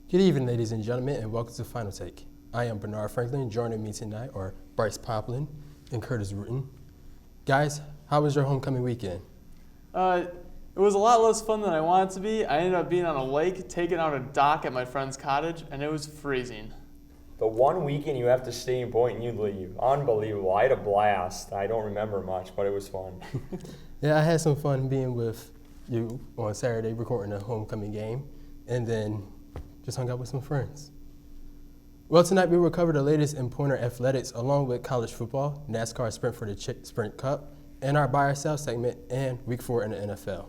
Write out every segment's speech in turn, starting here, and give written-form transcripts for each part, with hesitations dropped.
Good evening, ladies and gentlemen, and welcome to Final Take. I am Bernard Franklin. Joining me tonight are Bryce Pomplun and Curtis Rutten. Guys, how was your homecoming weekend? It was a lot less fun than I wanted it to be. I ended up being on a lake, taking out a dock at my friend's cottage, and it was freezing. The one weekend you have to stay in point and you leave. Unbelievable. I had a blast. I don't remember much, but it was fun. Yeah, I had some fun being with you on Saturday recording a homecoming game, and then just hung out with some friends. Well, tonight we will cover the latest in Pointer athletics along with college football, NASCAR Sprint for the Sprint Cup, and our buy or sell segment, and Week 4 in the NFL.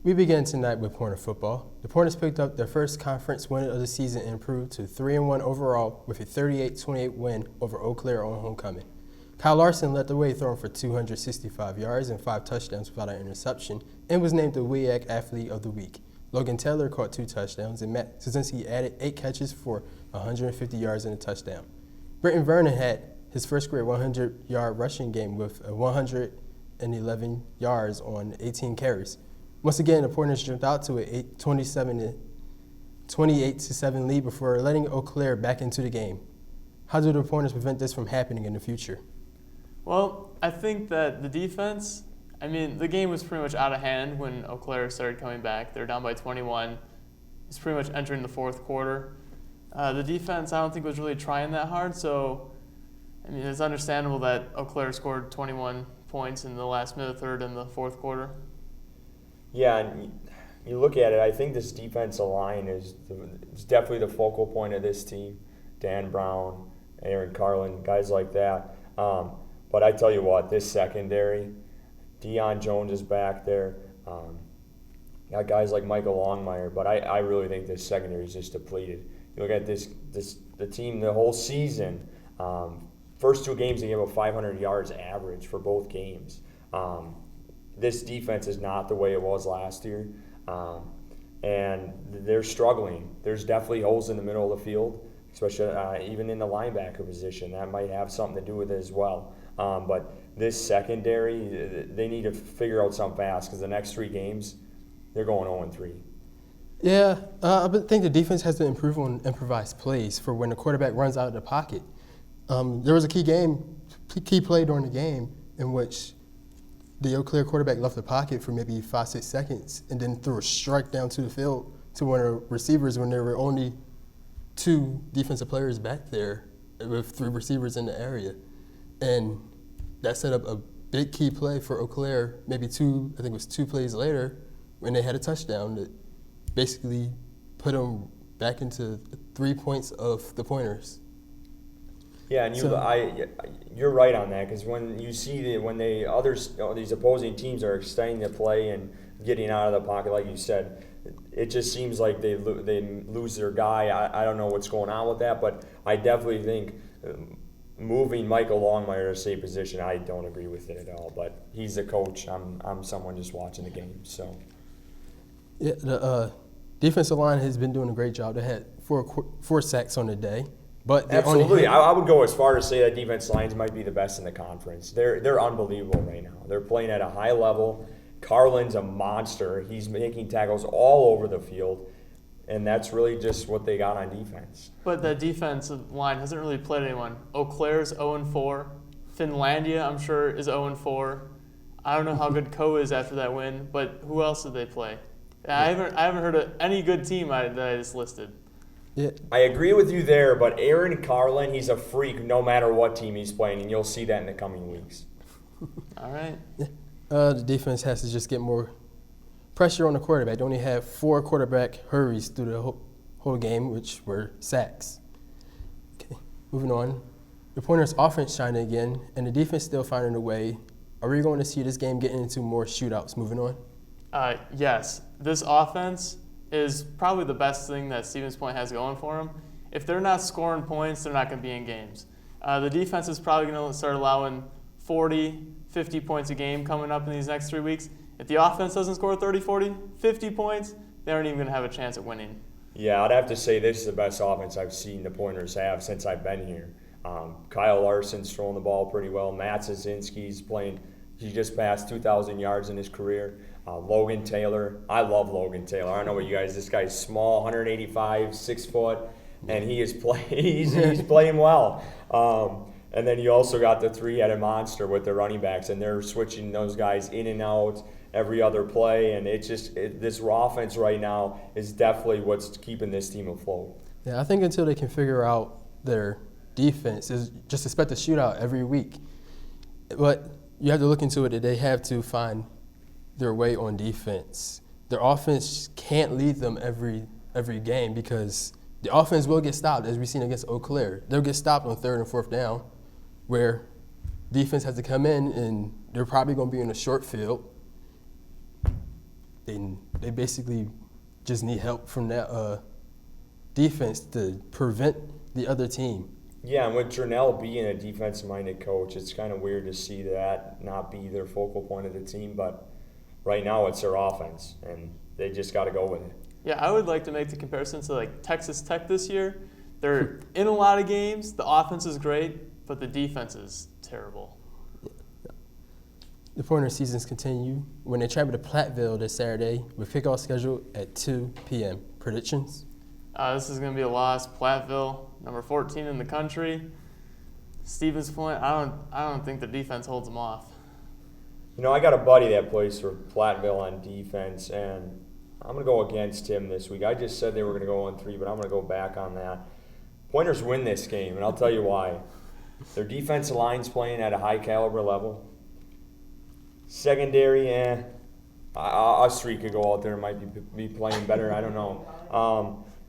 We begin tonight with Pointer football. The Pointers picked up their first conference win of the season and improved to 3-1 overall with a 38-28 win over Eau Claire on homecoming. Kyle Larson led the way, throwing for 265 yards and 5 touchdowns without an interception, and was named the WEAC Athlete of the Week. Logan Taylor caught 2 touchdowns, and Matt Szynski added 8 catches for 150 yards and a touchdown. Britton Vernon had his first career 100-yard rushing game with 111 yards on 18 carries. Once again, the Pointers jumped out to a 28-7 lead before letting Eau Claire back into the game. How do the Pointers prevent this from happening in the future? Well, I think that the defense, the game was pretty much out of hand when Eau Claire started coming back. They're down by 21. It's pretty much entering the fourth quarter. The defense, I don't think, was really trying that hard, so it's understandable that Eau Claire scored 21 points in the last minute, third, and the fourth quarter. Yeah, and you look at it, I think this defensive line is definitely the focal point of this team. Dan Brown, Aaron Carlin, guys like that. But I tell you what, this secondary, Deion Jones is back there. Got guys like Michael Longmire, but I really think this secondary is just depleted. You look at the team the whole season. First 2 games they gave up 500 yards average for both games. This defense is not the way it was last year, and they're struggling. There's definitely holes in the middle of the field, especially even in the linebacker position. That might have something to do with it as well. But this secondary, they need to figure out something fast because the next 3 games, they're going 0-3. Yeah, I think the defense has to improve on improvised plays for when the quarterback runs out of the pocket. There was a key play during the game in which the Eau Claire quarterback left the pocket for maybe 5-6 seconds and then threw a strike down to the field to one of the receivers when there were only 2 defensive players back there with 3 receivers in the area. And that set up a big key play for Eau Claire, maybe 2 plays later, when they had a touchdown that basically put them back into 3 points of the Pointers. Yeah, and you're right on that because when you see these opposing teams are extending the play and getting out of the pocket, like you said, it just seems like they lose their guy. I don't know what's going on with that, but I definitely think moving Michael Longmire to same position, I don't agree with it at all. But he's the coach. I'm someone just watching the game. So yeah, the defensive line has been doing a great job. They had 4 sacks on the day. But absolutely, I would go as far as say that defense lines might be the best in the conference. They're unbelievable right now. They're playing at a high level. Carlin's a monster. He's making tackles all over the field, and that's really just what they got on defense. But the defensive line hasn't really played anyone. Eau Claire's 0-4. Finlandia, I'm sure, is 0-4. I don't know how good Co is after that win, but who else did they play? I haven't heard of any good team that I just listed. Yeah. I agree with you there, but Aaron Carlin, he's a freak no matter what team he's playing, and you'll see that in the coming weeks. All right. Yeah. The defense has to just get more pressure on the quarterback. They only have 4 quarterback hurries through the whole game, which were sacks. Okay, moving on. The Pointers' offense shining again, and the defense still finding a way. Are we going to see this game getting into more shootouts? Moving on. Yes. This offense is probably the best thing that Stevens Point has going for them. If they're not scoring points, they're not going to be in games. The defense is probably going to start allowing 40, 50 points a game coming up in these next 3 weeks. If the offense doesn't score 30, 40, 50 points, they aren't even going to have a chance at winning. Yeah, I'd have to say this is the best offense I've seen the Pointers have since I've been here. Kyle Larson's throwing the ball pretty well. Matt Zazinski's playing. He just passed 2,000 yards in his career. Logan Taylor. I love Logan Taylor. I don't know what you guys. This guy's small, 185, 6 foot, and he's playing well. And then you also got the three-headed monster with the running backs, and they're switching those guys in and out every other play. And this offense right now is definitely what's keeping this team afloat. Yeah, I think until they can figure out their defense, is just expect a shootout every week. But you have to look into it that they have to find their way on defense. Their offense can't lead them every game because the offense will get stopped, as we've seen against Eau Claire. They'll get stopped on 3rd and 4th down, where defense has to come in, and they're probably going to be in a short field. They basically just need help from that defense to prevent the other team. Yeah, and with Jernell being a defensive-minded coach, it's kind of weird to see that not be their focal point of the team. But right now, it's their offense, and they just got to go with it. Yeah, I would like to make the comparison to like Texas Tech this year. They're in a lot of games. The offense is great, but the defense is terrible. The Pointer seasons continue when they travel to Platteville this Saturday with kickoff scheduled at 2 p.m. Predictions? This is going to be a loss. Platteville, number 14 in the country. Stevens Point, I don't think the defense holds them off. You know, I got a buddy that plays for Platteville on defense, and I'm going to go against him this week. I just said they were going to go on 3, but I'm going to go back on that. Pointers win this game, and I'll tell you why. Their defensive line's playing at a high-caliber level. Secondary, us three could go out there and might be playing better. I don't know.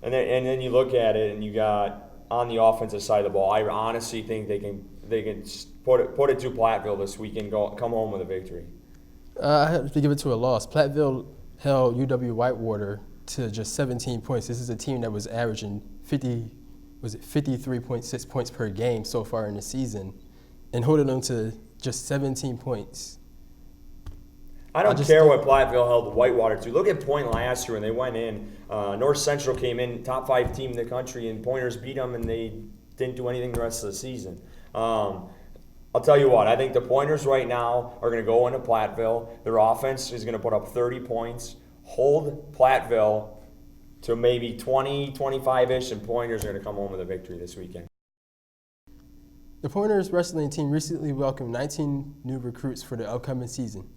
And then you look at it, and you got on the offensive side of the ball. I honestly think they can put it to Platteville this week and come home with a victory. I have to give it to a loss. Platteville held UW-Whitewater to just 17 points. This is a team that was averaging 53.6 points per game so far in the season, and holding them to just 17 points. I don't care what Platteville held Whitewater to. Look at Point last year when they went in. North Central came in, top 5 team in the country, and Pointers beat them, and they didn't do anything the rest of the season. I'll tell you what, I think the Pointers right now are going to go into Platteville. Their offense is going to put up 30 points, hold Platteville to maybe 20, 25-ish, and Pointers are going to come home with a victory this weekend. The Pointers wrestling team recently welcomed 19 new recruits for the upcoming season.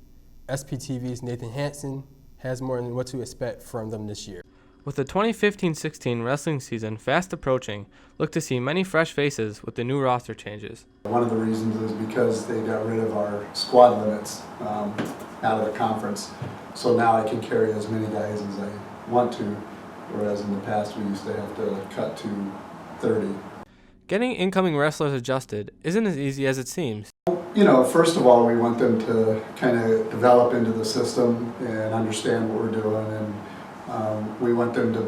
SPTV's Nathan Hansen has more than what to expect from them this year. With the 2015-16 wrestling season fast approaching, look to see many fresh faces with the new roster changes. One of the reasons is because they got rid of our squad limits out of the conference. So now I can carry as many guys as I want to, whereas in the past we used to have to cut to 30. Getting incoming wrestlers adjusted isn't as easy as it seems. You know, first of all, we want them to kind of develop into the system and understand what we're doing, and we want them to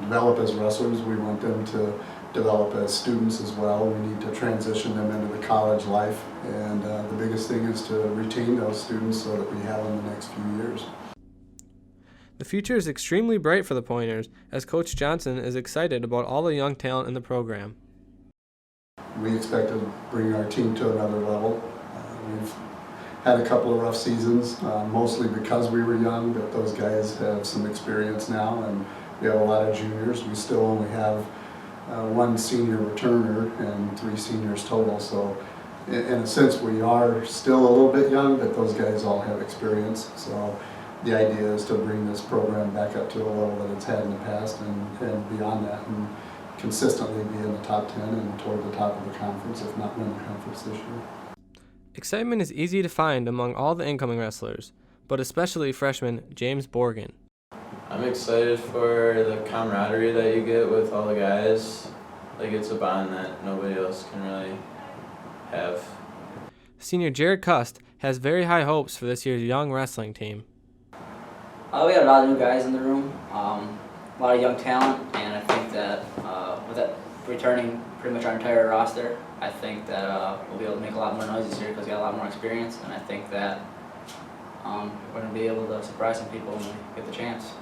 develop as wrestlers. We want them to develop as students as well. We need to transition them into the college life, and the biggest thing is to retain those students so that we have them the next few years. The future is extremely bright for the Pointers, as Coach Johnson is excited about all the young talent in the program. We expect to bring our team to another level. We've had a couple of rough seasons, mostly because we were young, but those guys have some experience now, and we have a lot of juniors. We still only have one senior returner and 3 seniors total, so in a sense we are still a little bit young, but those guys all have experience. So the idea is to bring this program back up to a level that it's had in the past and beyond that, and consistently be in the top 10 and toward the top of the conference, if not win the conference this year. Excitement is easy to find among all the incoming wrestlers, but especially freshman James Borgen. I'm excited for the camaraderie that you get with all the guys. Like, it's a bond that nobody else can really have. Senior Jared Cust has very high hopes for this year's young wrestling team. We got a lot of new guys in the room, a lot of young talent, and I think that with returning pretty much our entire roster. I think that we'll be able to make a lot more noise this year because we got a lot more experience, and I think that we're going to be able to surprise some people when we get the chance.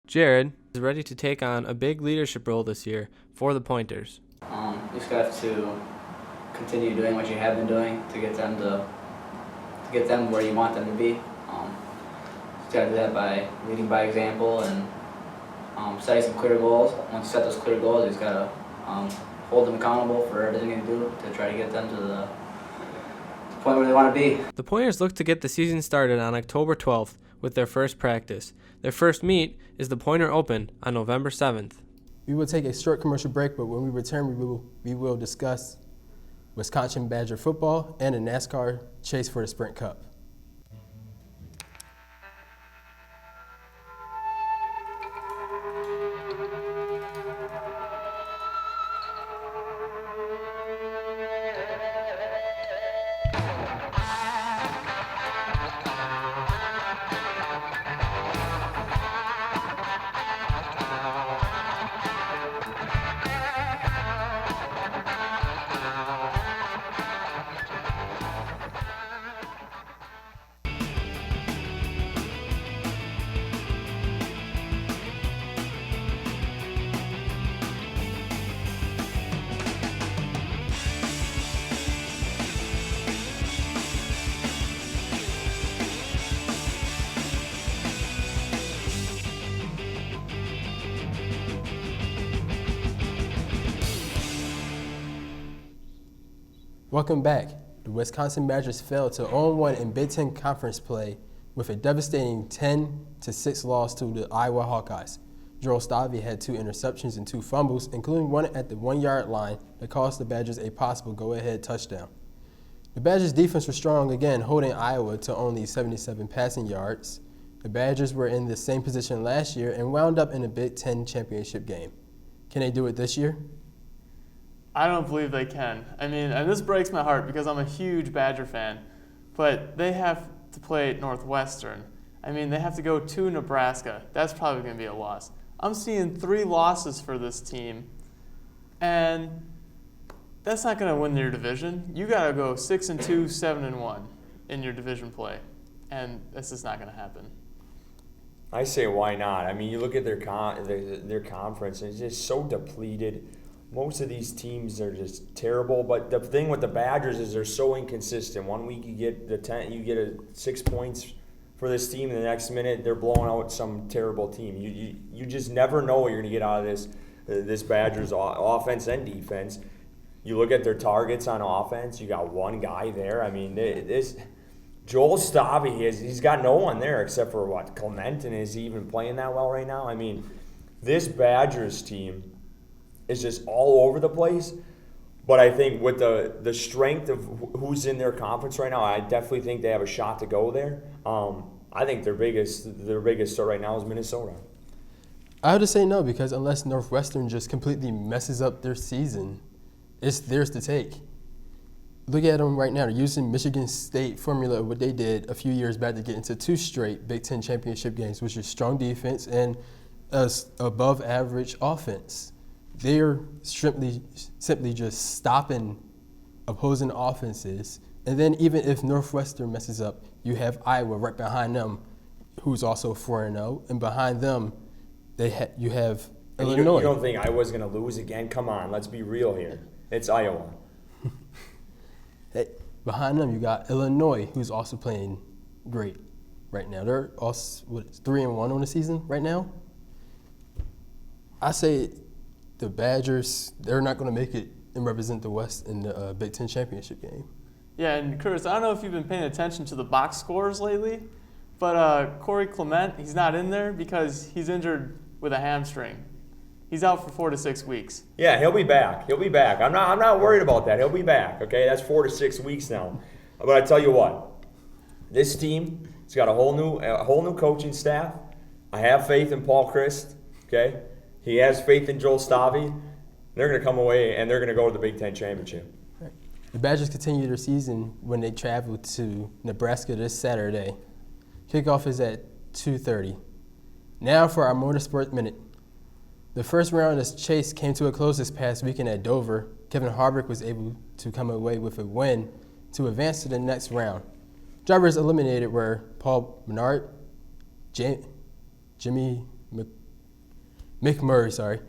Jared is ready to take on a big leadership role this year for the Pointers. You just have to continue doing what you have been doing to get them where you want them to be. Just got to do that by leading by example and setting some clear goals. Once you set those clear goals, you just got to hold them accountable for everything you do to try to get them to the point where they want to be. The Pointers look to get the season started on October 12th with their first practice. Their first meet is the Pointer Open on November 7th. We will take a short commercial break, but when we return, we will discuss Wisconsin Badger football and the NASCAR chase for the Sprint Cup. Welcome back. The Wisconsin Badgers fell to 0-1 in Big Ten Conference play with a devastating 10-6 loss to the Iowa Hawkeyes. Joel Stavy had 2 interceptions and 2 fumbles, including one at the 1-yard line that cost the Badgers a possible go-ahead touchdown. The Badgers' defense was strong again, holding Iowa to only 77 passing yards. The Badgers were in the same position last year and wound up in a Big Ten championship game. Can they do it this year? I don't believe they can. I mean, and this breaks my heart because I'm a huge Badger fan, but they have to play Northwestern. I mean, they have to go to Nebraska. That's probably going to be a loss. I'm seeing 3 losses for this team, and that's not going to win your division. You got to go 6-2, 7-1 in your division play, and this is not going to happen. I say why not? I mean, you look at their conference, and it's just so depleted. Most of these teams are just terrible, but the thing with the Badgers is they're so inconsistent. One week you get 6 points for this team, and the next minute they're blowing out some terrible team. You just never know what you're going to get out of this Badgers offense and defense. You look at their targets on offense, you got one guy there. I mean, this Joel Stavy, he's got no one there except for Clement, and is he even playing that well right now? I mean, this Badgers team is just all over the place. But I think with the strength of who's in their conference right now, I definitely think they have a shot to go there. I think their biggest threat right now is Minnesota. I would just say no, because unless Northwestern just completely messes up their season, it's theirs to take. Look at them right now. They're using Michigan State formula, what they did a few years back to get into 2 straight Big Ten championship games, which is strong defense and above average offense. They're simply just stopping opposing offenses. And then even if Northwestern messes up, you have Iowa right behind them, who's also 4-0. And behind them, you have Illinois. You don't think Iowa's going to lose again? Come on, let's be real here. It's Iowa. Hey, behind them, you got Illinois, who's also playing great right now. They're also 3-1 on the season right now. I say the Badgers, they're not going to make it and represent the West in the Big Ten championship game. Yeah, and Curtis, I don't know if you've been paying attention to the box scores lately, but Corey Clement, he's not in there because he's injured with a hamstring. He's out for 4 to 6 weeks. Yeah, he'll be back. I'm not worried about that. He'll be back. Okay, that's 4 to 6 weeks now. But I tell you what, this team has got a whole new coaching staff. I have faith in Paul Christ. Okay. He has faith in Joel Stavy. They're going to come away, and they're going to go to the Big Ten championship. Right. The Badgers continue their season when they travel to Nebraska this Saturday. Kickoff is at 2:30. Now for our Motorsport Minute. The first round of this chase came to a close this past weekend at Dover. Kevin Harvick was able to come away with a win to advance to the next round. Drivers eliminated were Paul Menard, Jimmy McMurray,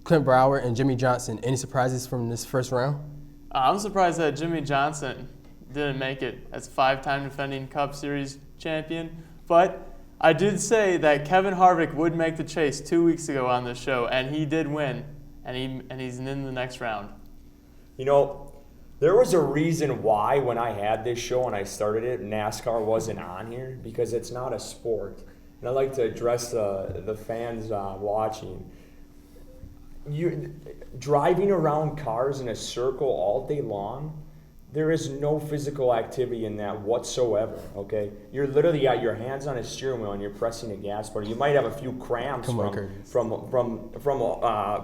Clint Brower, and Jimmy Johnson. Any surprises from this first round? I'm surprised that Jimmy Johnson didn't make it as 5-time defending Cup Series champion, but I did say that Kevin Harvick would make the chase 2 weeks ago on this show, and he did win, and he's in the next round. You know, there was a reason why when I had this show and I started it, NASCAR wasn't on here, because it's not a sport. And I'd like to address the fans watching. You driving around cars in a circle all day long, there is no physical activity in that whatsoever, okay? You're literally got your hands on a steering wheel and you're pressing the gas pedal. You might have a few cramps from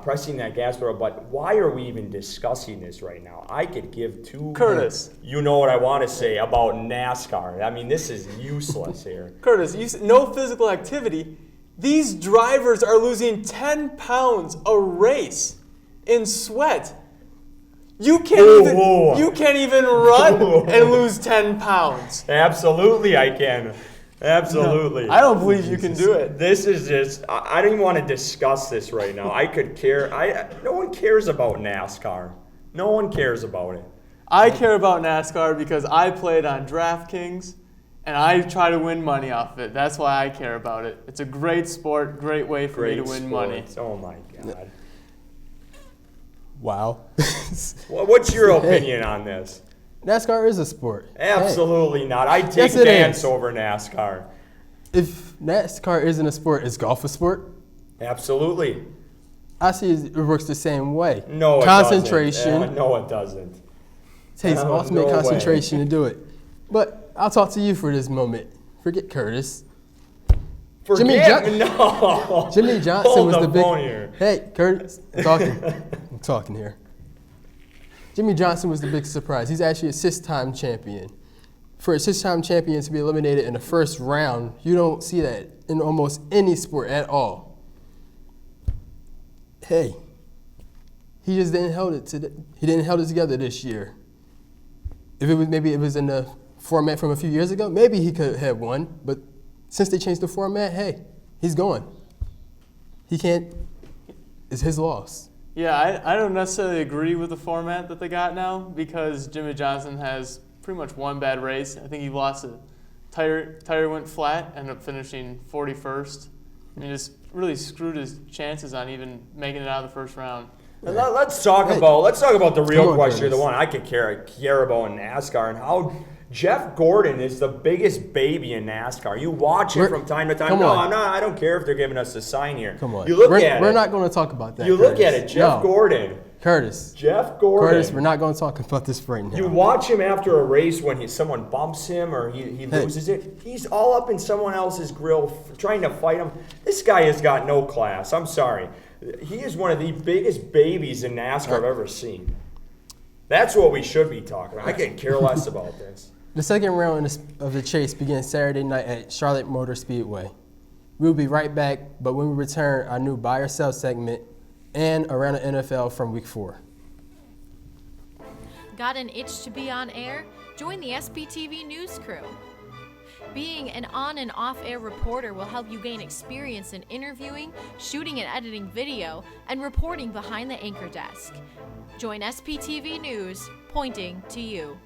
pressing that gas pedal, but why are we even discussing this right now? I could give two... Curtis. You know what I want to say about NASCAR. I mean, this is useless here. Curtis, you said no physical activity. These drivers are losing 10 pounds a race in sweat. You can't even run and lose 10 pounns. Absolutely, I can. Absolutely. No, I don't believe you can do it. This is just, I don't even want to discuss this right now. I could care. No one cares about NASCAR. No one cares about it. I care about NASCAR because I played on DraftKings and I try to win money off of it. That's why I care about it. It's a great sport, great way for me to win money. Oh my God. Wow. What's your opinion on this? NASCAR is a sport. Absolutely not. I take dance over NASCAR. If NASCAR isn't a sport, is golf a sport? Absolutely. I see it works the same way. No, it concentration. doesn't. No, it doesn't. Takes ultimate concentration to do it. But I'll talk to you for this moment. Forget Curtis. Jimmy Johnson was the big. Here. Hey, Curtis, I'm talking here. Jimmy Johnson was the big surprise. He's actually a 6-time champion. For a 6-time champion to be eliminated in the first round, you don't see that in almost any sport at all. Hey, he just didn't hold it together this year. If it was in the format from a few years ago, maybe he could have won. But since they changed the format, hey, he's gone. He can't. It's his loss. Yeah, I don't necessarily agree with the format that they got now because Jimmy Johnson has pretty much one bad race. I think he lost a tire went flat, ended up finishing 41st. And he just really screwed his chances on even making it out of the first round. And let's talk about the real question, the one I could care about in NASCAR, and how Jeff Gordon is the biggest baby in NASCAR. You watch it from time to time. I don't care if they're giving us a sign here. Come on. We're not going to talk about that. Look at it, Jeff Gordon. Curtis, we're not going to talk about this right now. You watch him after a race when someone bumps him or he loses it. He's all up in someone else's grill trying to fight him. This guy has got no class. I'm sorry. He is one of the biggest babies in NASCAR I've ever seen. That's what we should be talking about. I could care less about this. The second round of the chase begins Saturday night at Charlotte Motor Speedway. We'll be right back, but when we return, our new buy or sell segment and around the NFL from week 4. Got an itch to be on air? Join the SBTV News crew. Being an on and off-air reporter will help you gain experience in interviewing, shooting and editing video, and reporting behind the anchor desk. Join SPTV News, pointing to you.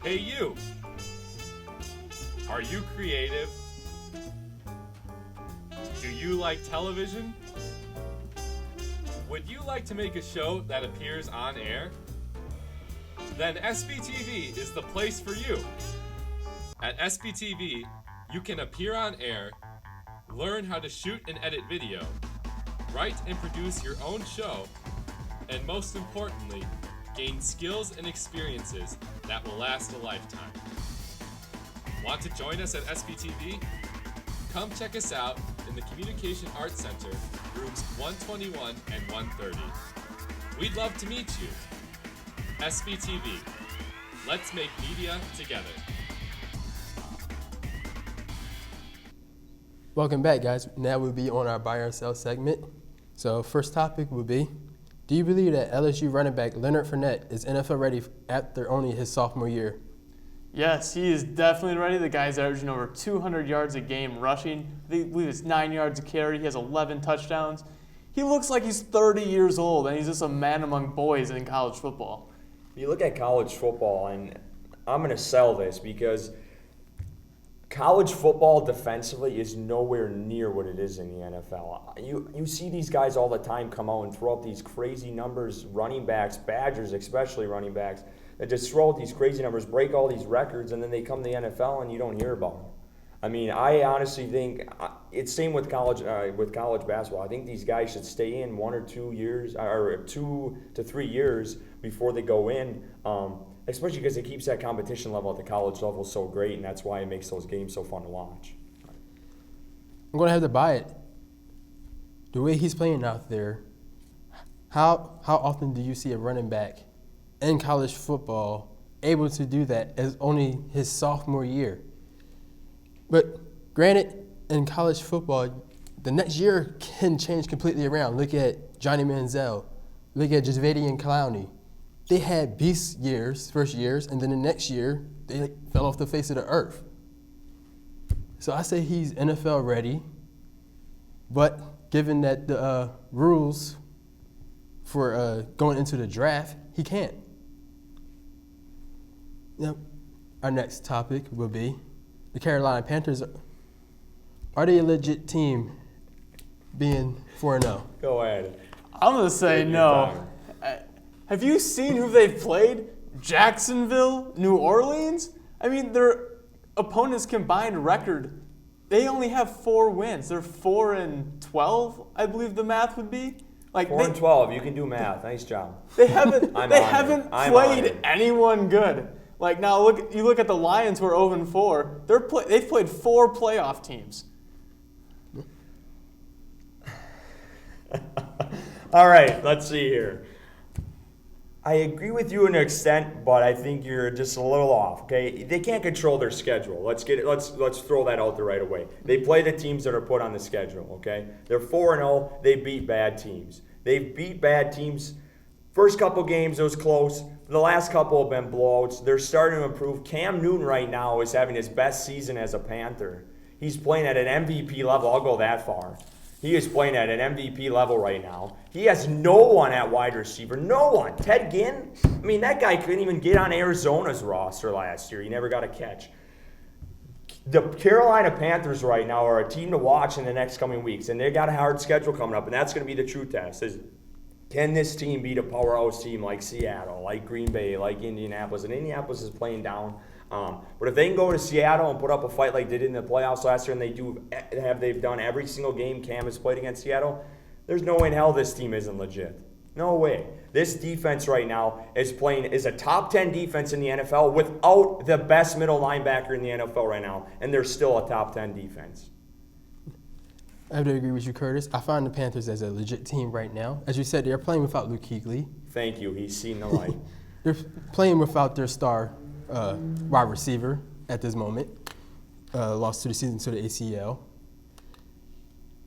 Hey you! Are you creative? Do you like television? Would you like to make a show that appears on air? Then SBTV is the place for you. At SBTV, you can appear on air, learn how to shoot and edit video, write and produce your own show, and most importantly, gain skills and experiences that will last a lifetime. Want to join us at SBTV? Come check us out in the Communication Arts Center, rooms 121 and 130. We'd love to meet you. SBTV. Let's make media together. Welcome back, guys. Now we'll be on our buy or sell segment. So first topic will be, do you believe that LSU running back Leonard Fournette is NFL ready after only his sophomore year? Yes, he is definitely ready. The guy's averaging over 200 yards a game rushing. I believe it's 9 yards a carry. He has 11 touchdowns. He looks like he's 30 years old, and he's just a man among boys in college football. You look at college football, and I'm going to sell this because college football defensively is nowhere near what it is in the NFL. You see these guys all the time come out and throw up these crazy numbers, running backs, Badgers especially running backs, that just throw out these crazy numbers, break all these records, and then they come to the NFL and you don't hear about them. I mean, I honestly think it's same with college basketball. I think these guys should stay in 1 or 2 years, or 2 to 3 years before they go in, especially because it keeps that competition level at the college level so great, and that's why it makes those games so fun to watch. I'm going to have to buy it. The way he's playing out there, how often do you see a running back in college football able to do that as only his sophomore year? But granted, in college football, the next year can change completely around. Look at Johnny Manziel. Look at Javadian Clowney. They had beast years, first years, and then the next year, they fell off the face of the earth. So I say he's NFL ready, but given that the rules for going into the draft, he can't. Now, our next topic will be, the Carolina Panthers, are they a legit team being 4-0? Go ahead. I'm going to say no. Have you seen who they've played? Jacksonville, New Orleans? I mean, their opponents' combined record, they only have 4 wins. They're 4-12, I believe the math would be. Like 4-12, you can do math. Nice job. They haven't played anyone good. Like now, you look at the Lions, who are 0-4. They've played 4 playoff teams. All right, let's see here. I agree with you to an extent, but I think you're just a little off. Okay, they can't control their schedule. Let's throw that out there right away. They play the teams that are put on the schedule. Okay, they're 4-0. They beat bad teams. They beat bad teams. First couple games, it was close. The last couple have been blowouts. They're starting to improve. Cam Newton right now is having his best season as a Panther. He's playing at an MVP level. I'll go that far. He is playing at an MVP level right now. He has no one at wide receiver. No one. Ted Ginn? I mean, that guy couldn't even get on Arizona's roster last year. He never got a catch. The Carolina Panthers right now are a team to watch in the next coming weeks, and they got a hard schedule coming up, and that's going to be the true test. Can this team beat a powerhouse team like Seattle, like Green Bay, like Indianapolis? And Indianapolis is playing down. But if they can go to Seattle and put up a fight like they did in the playoffs last year, and they've done every single game Cam has played against Seattle, there's no way in hell this team isn't legit. No way. This defense right now is a top 10 defense in the NFL without the best middle linebacker in the NFL right now, and they're still a top 10 defense. I have to agree with you, Curtis. I find the Panthers as a legit team right now. As you said, they're playing without Luke Kuechly. Thank you. He's seen the light. They're playing without their star wide receiver at this moment. Lost to the season to the ACL.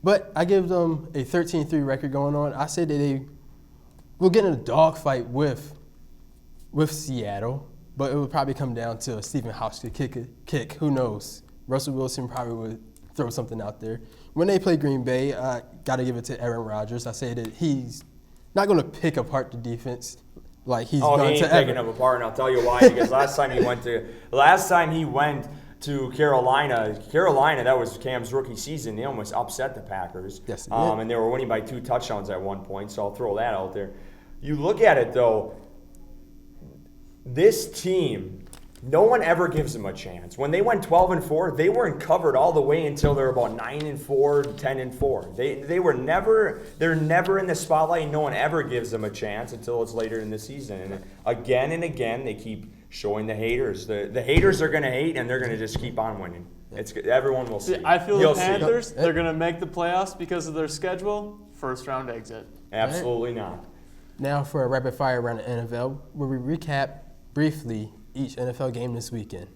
But I give them a 13-3 record going on. I say that they will get in a dogfight with Seattle, but it would probably come down to a Stephen Hauschka kick. Who knows? Russell Wilson probably would throw something out there. When they play Green Bay, I got to give it to Aaron Rodgers. I say that he's not going to pick apart the defense like he's done to he ain't picking them apart, and I'll tell you why. Because last time he went to Carolina, that was Cam's rookie season. They almost upset the Packers. Yes, they did. And they were winning by 2 touchdowns at one point, so I'll throw that out there. You look at it, though, this team, no one ever gives them a chance. When they went 12-4, they weren't covered all the way until they were about 9-4, 10-4. They're never in the spotlight, and no one ever gives them a chance until it's later in the season. And again, they keep showing the haters. The haters are going to hate, and they're going to just keep on winning. Everyone will see. I feel the Panthers, they're going to make the playoffs because of their schedule. First round exit. Absolutely not. Now for a rapid fire around the NFL, where we recap briefly each NFL game this weekend.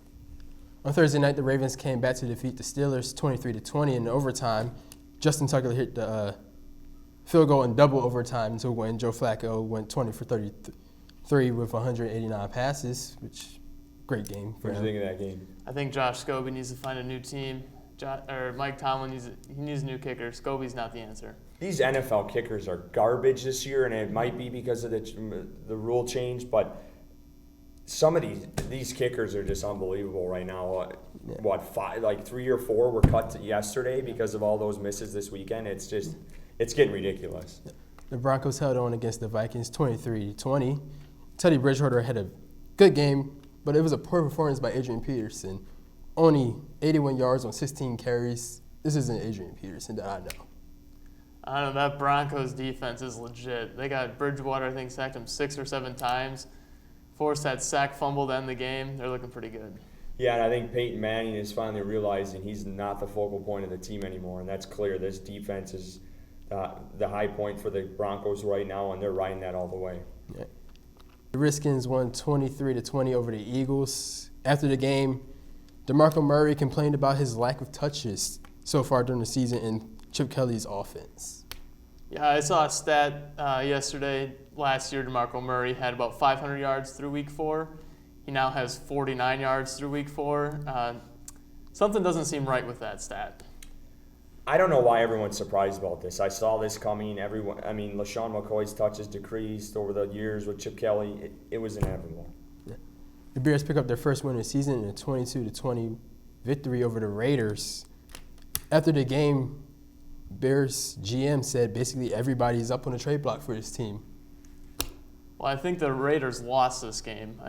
On Thursday night, the Ravens came back to defeat the Steelers 23-20 in overtime. Justin Tucker hit the field goal in double overtime to win. Joe Flacco went 20 for 33 with 189 passes, which great game for him. What do you think of that game? I think Josh Scobie needs to find a new team. Mike Tomlin needs a new kicker. Scobie's not the answer. These NFL kickers are garbage this year, and it might be because of the rule change, but some of these kickers are just unbelievable right now. What, 3 or 4 were cut yesterday because of all those misses this weekend? It's getting ridiculous. The Broncos held on against the Vikings 23-20. Teddy Bridgewater had a good game, but it was a poor performance by Adrian Peterson. Only 81 yards on 16 carries. This isn't Adrian Peterson that I know. I don't know, that Broncos defense is legit. They got Bridgewater, I think, sacked him 6 or 7 times. Forced that sack fumble to end the game. They're looking pretty good. Yeah, and I think Peyton Manning is finally realizing he's not the focal point of the team anymore, and that's clear. This defense is the high point for the Broncos right now, and they're riding that all the way. Yeah. The Redskins won 23-20 over the Eagles. After the game, DeMarco Murray complained about his lack of touches so far during the season in Chip Kelly's offense. Yeah, I saw a stat yesterday. Last year, DeMarco Murray had about 500 yards through week 4. He now has 49 yards through week 4. Something doesn't seem right with that stat. I don't know why everyone's surprised about this. I saw this coming. LaShawn McCoy's touches decreased over the years with Chip Kelly. It was inevitable. Yeah. The Bears pick up their first win of the season in a 22-20 victory over the Raiders. After the game, Bears GM said basically everybody's up on the trade block for this team. Well, I think the Raiders lost this game.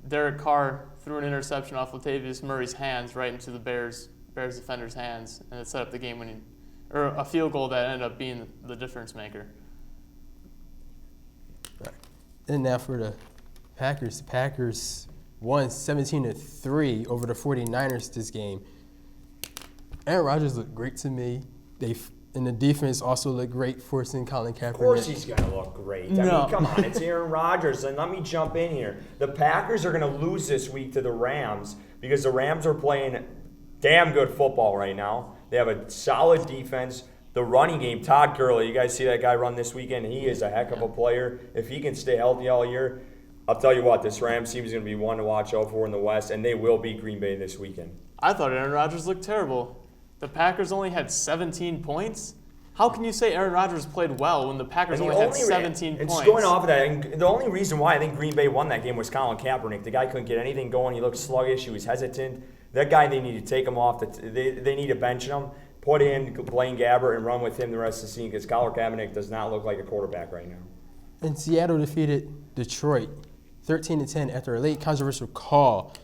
Derek Carr threw an interception off Latavius Murray's hands right into the Bears defender's hands, and it set up the game-winning, or a field goal that ended up being the difference maker. Right. And now for the Packers. The Packers won 17-3 over the 49ers this game. Aaron Rodgers looked great to me. And the defense also looked great, forcing Colin Kaepernick. Of course he's going to look great. Come on, it's Aaron Rodgers. And let me jump in here. The Packers are going to lose this week to the Rams because the Rams are playing damn good football right now. They have a solid defense. The running game, Todd Gurley, you guys see that guy run this weekend? He is a heck of a player. If he can stay healthy all year, I'll tell you what, this Rams team is going to be one to watch out for in the West, and they will beat Green Bay this weekend. I thought Aaron Rodgers looked terrible. The Packers only had 17 points. How can you say Aaron Rodgers played well when the Packers only had 17 points? It's going off of that. And the only reason why I think Green Bay won that game was Colin Kaepernick. The guy couldn't get anything going. He looked sluggish. He was hesitant. That guy, they need to take him off. They need to bench him, put in Blaine Gabbert, and run with him the rest of the season because Colin Kaepernick does not look like a quarterback right now. And Seattle defeated Detroit 13-10 after a late controversial call.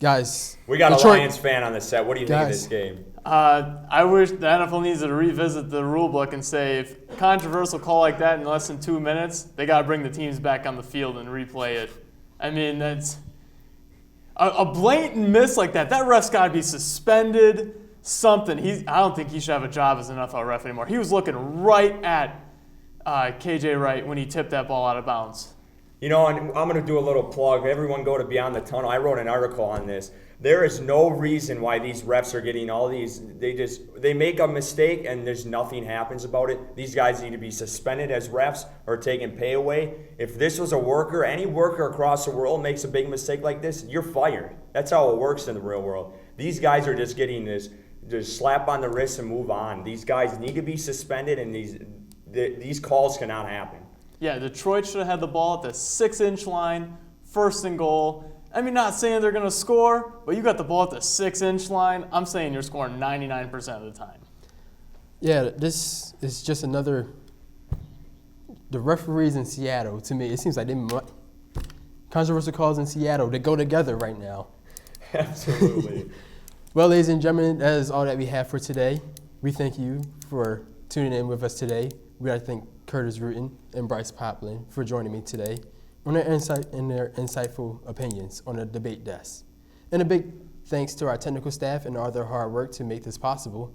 Guys, we got Detroit, a Lions fan on the set. What do you think of this game? I wish the NFL needs to revisit the rule book and say if a controversial call like that in less than 2 minutes, they got to bring the teams back on the field and replay it. That's a blatant miss like that. That ref's got to be suspended. Something. I don't think he should have a job as an NFL ref anymore. He was looking right at KJ Wright when he tipped that ball out of bounds. And I'm going to do a little plug. Everyone go to Beyond the Tunnel. I wrote an article on this. There is no reason why these refs are getting all these. They make a mistake and there's nothing happens about it. These guys need to be suspended as refs or taken pay away. If this was a worker, any worker across the world makes a big mistake like this, you're fired. That's how it works in the real world. These guys are just getting this just slap on the wrist and move on. These guys need to be suspended and these calls cannot happen. Yeah, Detroit should have had the ball at the 6-inch line, 1st and goal. Not saying they're going to score, but you got the ball at the 6-inch line. I'm saying you're scoring 99% of the time. Yeah, this is just another. The referees in Seattle, to me, it seems like controversial calls in Seattle, they go together right now. Absolutely. Well, ladies and gentlemen, that is all that we have for today. We thank you for tuning in with us today. We like to thank Curtis Rutan and Bryce Pomplun for joining me today on their insightful opinions on the debate desk. And a big thanks to our technical staff and all their hard work to make this possible.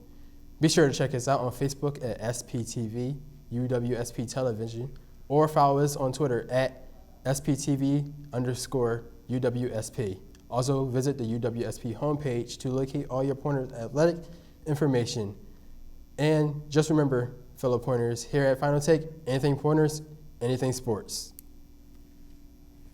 Be sure to check us out on Facebook at SPTV, UWSP Television, or follow us on Twitter at SPTV_UWSP. Also, visit the UWSP homepage to locate all your Pointers athletic information. And just remember, fellow Pointers, here at Final Take, anything Pointers, anything sports.